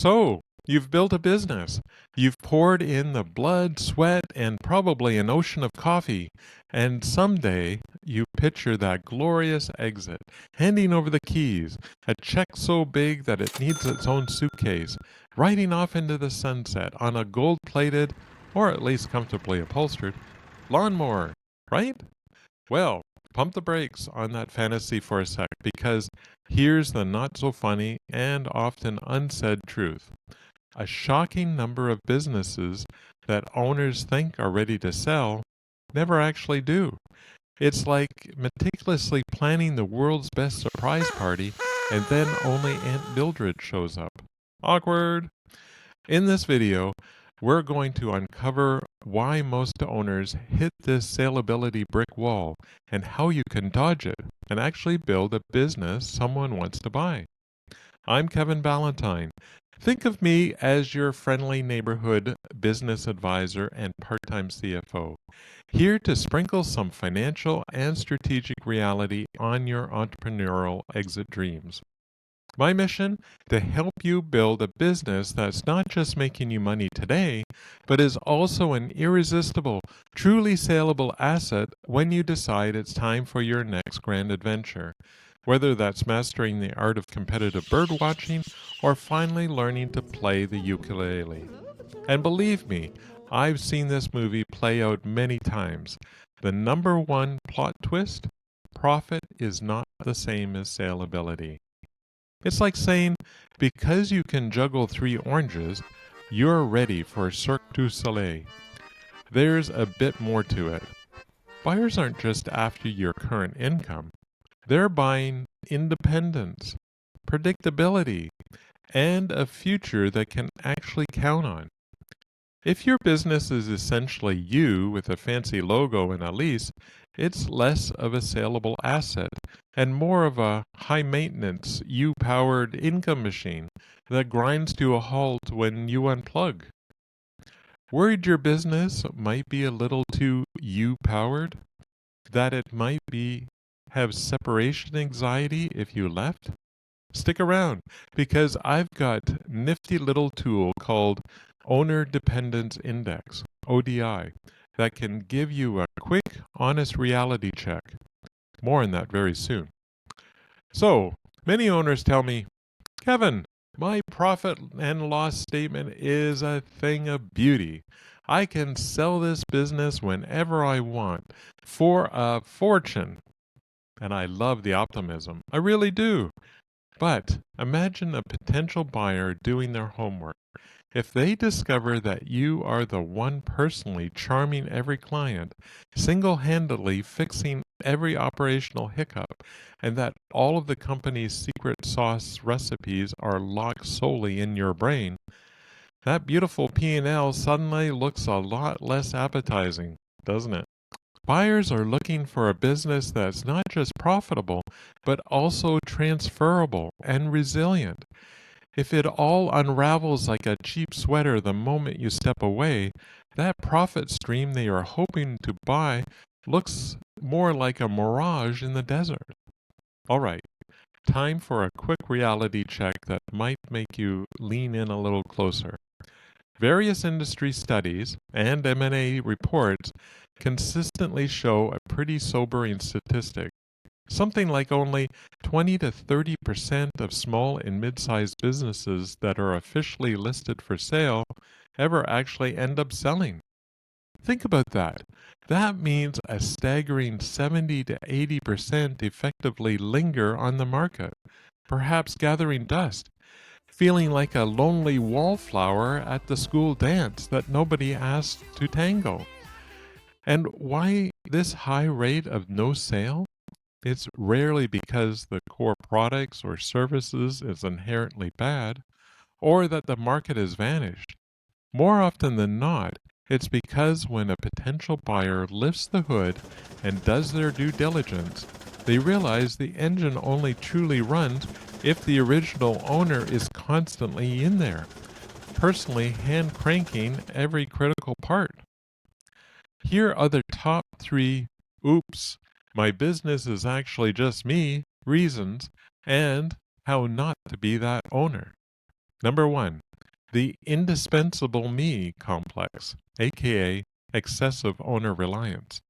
So, you've built a business. You've poured in the blood, sweat, and probably an ocean of coffee. And someday you picture that glorious exit, handing over the keys, a check so big that it needs its own suitcase, riding off into the sunset on a gold plated, or at least comfortably upholstered, lawnmower, right? Well, pump the brakes on that fantasy for a sec because here's the not so funny and often unsaid truth. A shocking number of businesses that owners think are ready to sell never actually do. It's like meticulously planning the world's best surprise party and then only Aunt Mildred shows up. Awkward. In this video, we're going to uncover why most owners hit this saleability brick wall and how you can dodge it and actually build a business someone wants to buy. I'm Kevin Ballantyne. Think of me as your friendly neighborhood business advisor and part-time CFO, here to sprinkle some financial and strategic reality on your entrepreneurial exit dreams. My mission? To help you build a business that's not just making you money today, but is also an irresistible, truly saleable asset when you decide it's time for your next grand adventure. Whether that's mastering the art of competitive bird watching or finally learning to play the ukulele. And believe me, I've seen this movie play out many times. The number one plot twist? Profit is not the same as saleability. It's like saying, because you can juggle 3 oranges, you're ready for Cirque du Soleil. There's a bit more to it. Buyers aren't just after your current income. They're buying independence, predictability, and a future that can actually count on. If your business is essentially you with a fancy logo and a lease, it's less of a saleable asset and more of a high-maintenance, you-powered income machine that grinds to a halt when you unplug. Worried your business might be a little too you-powered? That it might have separation anxiety if you left? Stick around because I've got nifty little tool called Owner Dependence Index, ODI, that can give you a quick, honest reality check. More on that very soon. So, many owners tell me, Kevin, my profit and loss statement is a thing of beauty. I can sell this business whenever I want for a fortune. And I love the optimism. I really do. But imagine a potential buyer doing their homework. If they discover that you are the one personally charming every client, single-handedly fixing every operational hiccup, and that all of the company's secret sauce recipes are locked solely in your brain, that beautiful P&L suddenly looks a lot less appetizing, doesn't it? Buyers are looking for a business that's not just profitable, but also transferable and resilient. If it all unravels like a cheap sweater the moment you step away, that profit stream they are hoping to buy looks more like a mirage in the desert. All right, time for a quick reality check that might make you lean in a little closer. Various industry studies and M&A reports consistently show a pretty sobering statistic. Something like only 20 to 30% of small and mid-sized businesses that are officially listed for sale ever actually end up selling. Think about that. That means a staggering 70 to 80% effectively linger on the market, perhaps gathering dust, feeling like a lonely wallflower at the school dance that nobody asked to tango. And why this high rate of no sale? It's rarely because the core products or services is inherently bad, or that the market has vanished. More often than not, it's because when a potential buyer lifts the hood and does their due diligence, they realize the engine only truly runs if the original owner is constantly in there, personally hand cranking every critical part. Here are the top 3 oops, my business is actually just me reasons, and how not to be that owner. Number 1, The indispensable me complex, aka excessive owner reliance.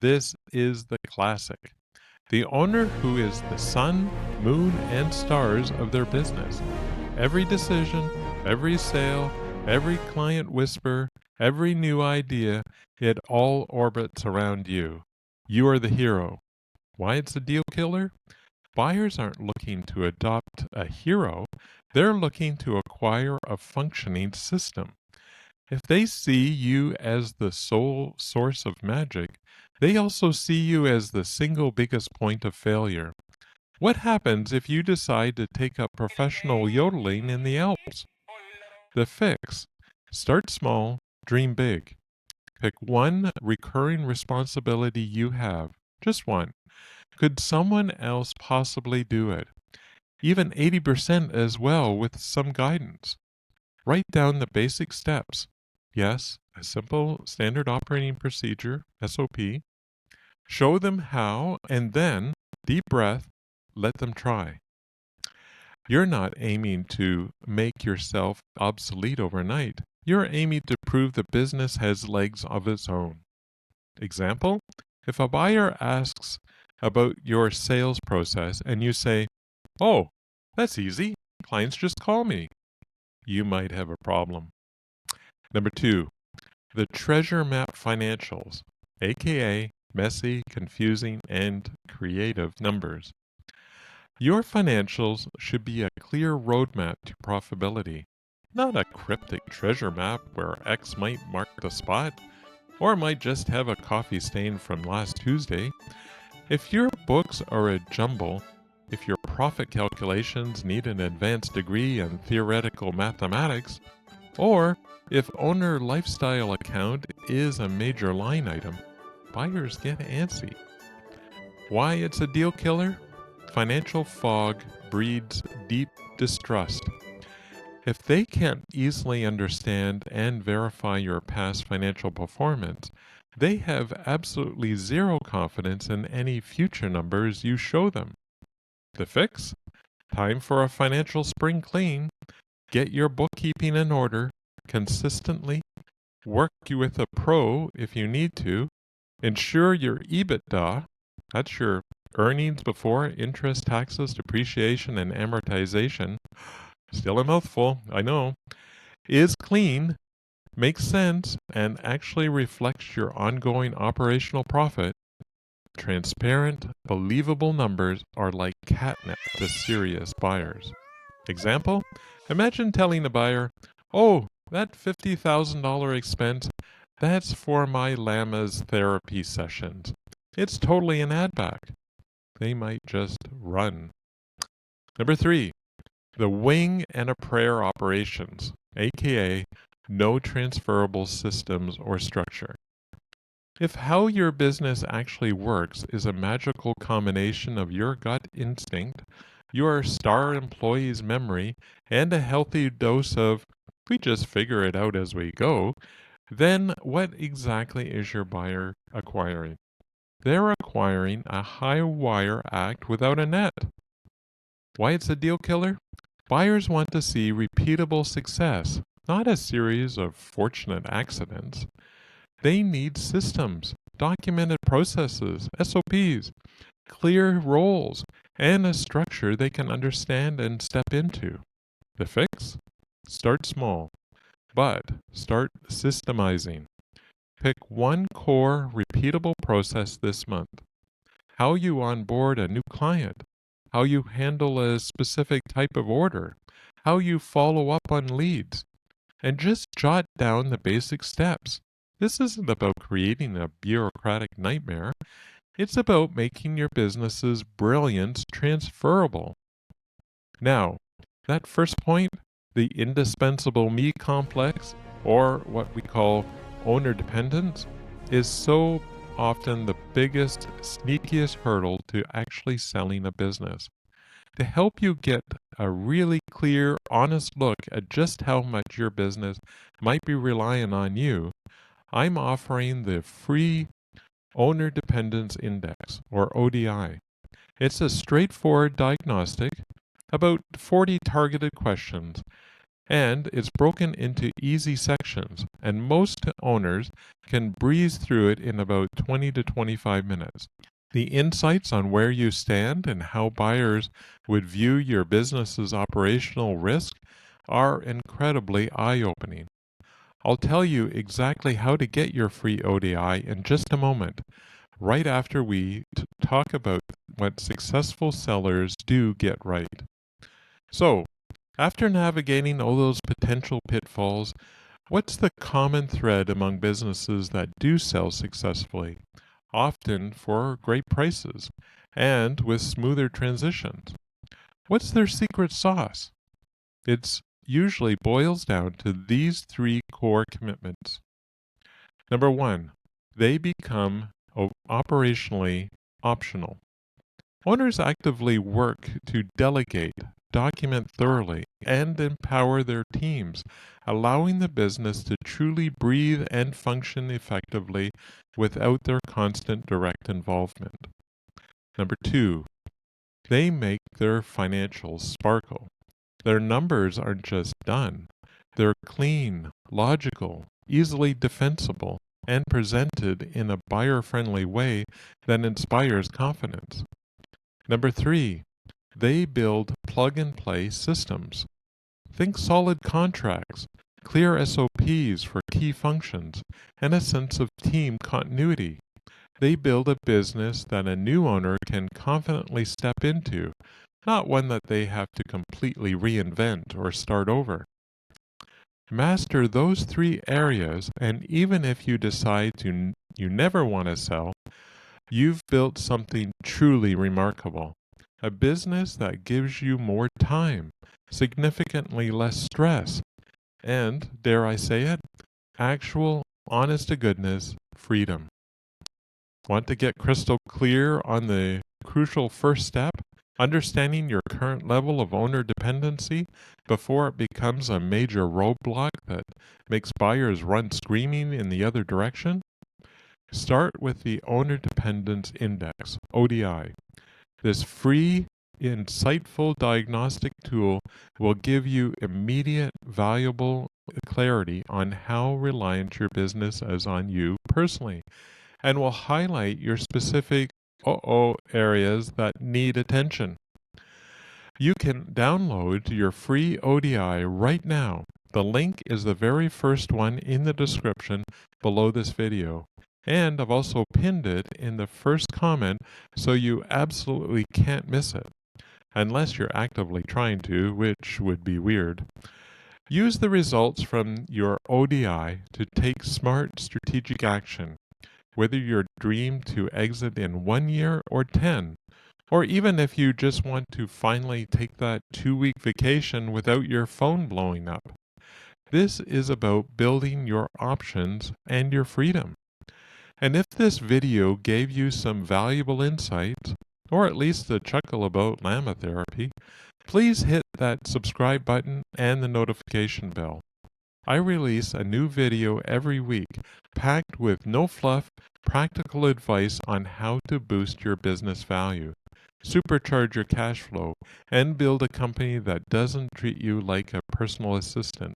This is the classic. The owner who is the sun, moon, and stars of their business. Every decision, every sale, every client whisper, every new idea, it all orbits around you. You are the hero. Why it's a deal killer? Buyers aren't looking to adopt a hero, they're looking to acquire a functioning system. If they see you as the sole source of magic, they also see you as the single biggest point of failure. What happens if you decide to take up professional yodeling in the Alps? The fix: start small, dream big. Pick one recurring responsibility you have, just one. Could someone else possibly do it? Even 80% as well with some guidance. Write down the basic steps. Yes, a simple standard operating procedure, SOP. Show them how, and then, deep breath, let them try. You're not aiming to make yourself obsolete overnight. You're aiming to prove the business has legs of its own. Example: if a buyer asks about your sales process and you say, "Oh, that's easy. Clients just call me," you might have a problem. Number 2, the treasure map financials, aka messy, confusing, and creative numbers. Your financials should be a clear roadmap to profitability, not a cryptic treasure map where X might mark the spot, or might just have a coffee stain from last Tuesday. If your books are a jumble, if your profit calculations need an advanced degree in theoretical mathematics, or if owner lifestyle account is a major line item, buyers get antsy. Why it's a deal killer? Financial fog breeds deep distrust. If they can't easily understand and verify your past financial performance, they have absolutely zero confidence in any future numbers you show them. The fix? Time for a financial spring clean. Get your bookkeeping in order consistently. Work with a pro if you need to. Ensure your EBITDA, that's your earnings before interest, taxes, depreciation, and amortization, still a mouthful, I know, is clean, makes sense, and actually reflects your ongoing operational profit. Transparent, believable numbers are like catnip to serious buyers. Example: imagine telling a buyer, "Oh, that $50,000 expense, that's for my llama's therapy sessions. It's totally an add back." They might just run. Number 3, the wing and a prayer operations, aka no transferable systems or structure. If how your business actually works is a magical combination of your gut instinct, your star employee's memory, and a healthy dose of "we just figure it out as we go," then what exactly is your buyer acquiring? They're acquiring a high wire act without a net. Why it's a deal killer? Buyers want to see repeatable success, not a series of fortunate accidents. They need systems, documented processes, SOPs, clear roles, and a structure they can understand and step into. The fix? Start small, but start systemizing. Pick one core, repeatable process this month. How you onboard a new client, how you handle a specific type of order, how you follow up on leads, and just jot down the basic steps. This isn't about creating a bureaucratic nightmare. It's about making your business's brilliance transferable. Now, that first point, the indispensable me complex, or what we call owner dependence, is so often the biggest, sneakiest hurdle to actually selling a business. To help you get a really clear, honest look at just how much your business might be relying on you, I'm offering the free Owner Dependence Index, or ODI. It's a straightforward diagnostic, about 40 targeted questions, And it's broken into easy sections, and most owners can breeze through it in about 20 to 25 minutes. The insights on where you stand and how buyers would view your business's operational risk are incredibly eye-opening. I'll tell you exactly how to get your free ODI in just a moment, right after we talk about what successful sellers do get right. So, after navigating all those potential pitfalls, what's the common thread among businesses that do sell successfully, often for great prices and with smoother transitions? What's their secret sauce? It's usually boils down to these three core commitments. Number one, they become operationally optional. Owners actively work to delegate, document thoroughly, and empower their teams, allowing the business to truly breathe and function effectively without their constant direct involvement. Number two, they make their financials sparkle. Their numbers aren't just done, they're clean, logical, easily defensible, and presented in a buyer-friendly way that inspires confidence. Number three, they build plug-and-play systems. Think solid contracts, clear SOPs for key functions, and a sense of team continuity. They build a business that a new owner can confidently step into, not one that they have to completely reinvent or start over. Master those three areas, and even if you decide you never want to sell, you've built something truly remarkable. A business that gives you more time, significantly less stress, and, dare I say it, actual, honest-to-goodness freedom. Want to get crystal clear on the crucial first step? Understanding your current level of owner dependency before it becomes a major roadblock that makes buyers run screaming in the other direction? Start with the Owner Dependence Index, ODI. This free, insightful diagnostic tool will give you immediate, valuable clarity on how reliant your business is on you personally, and will highlight your specific areas that need attention. You can download your free ODI right now. The link is the very first one in the description below this video. And I've also pinned it in the first comment so you absolutely can't miss it. Unless you're actively trying to, which would be weird. Use the results from your ODI to take smart strategic action. Whether your dream to exit in 1 year or 10, or even if you just want to finally take that 2-week vacation without your phone blowing up. This is about building your options and your freedom. And if this video gave you some valuable insights, or at least a chuckle about llama therapy, please hit that subscribe button and the notification bell. I release a new video every week, packed with no fluff, practical advice on how to boost your business value, supercharge your cash flow, and build a company that doesn't treat you like a personal assistant,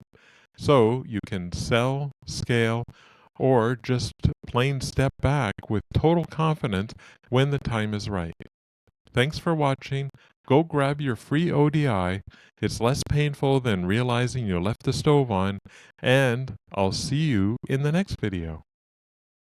so you can sell, scale, or just plain step back with total confidence when the time is right. Thanks for watching. Go grab your free ODI. It's less painful than realizing you left the stove on, and I'll see you in the next video.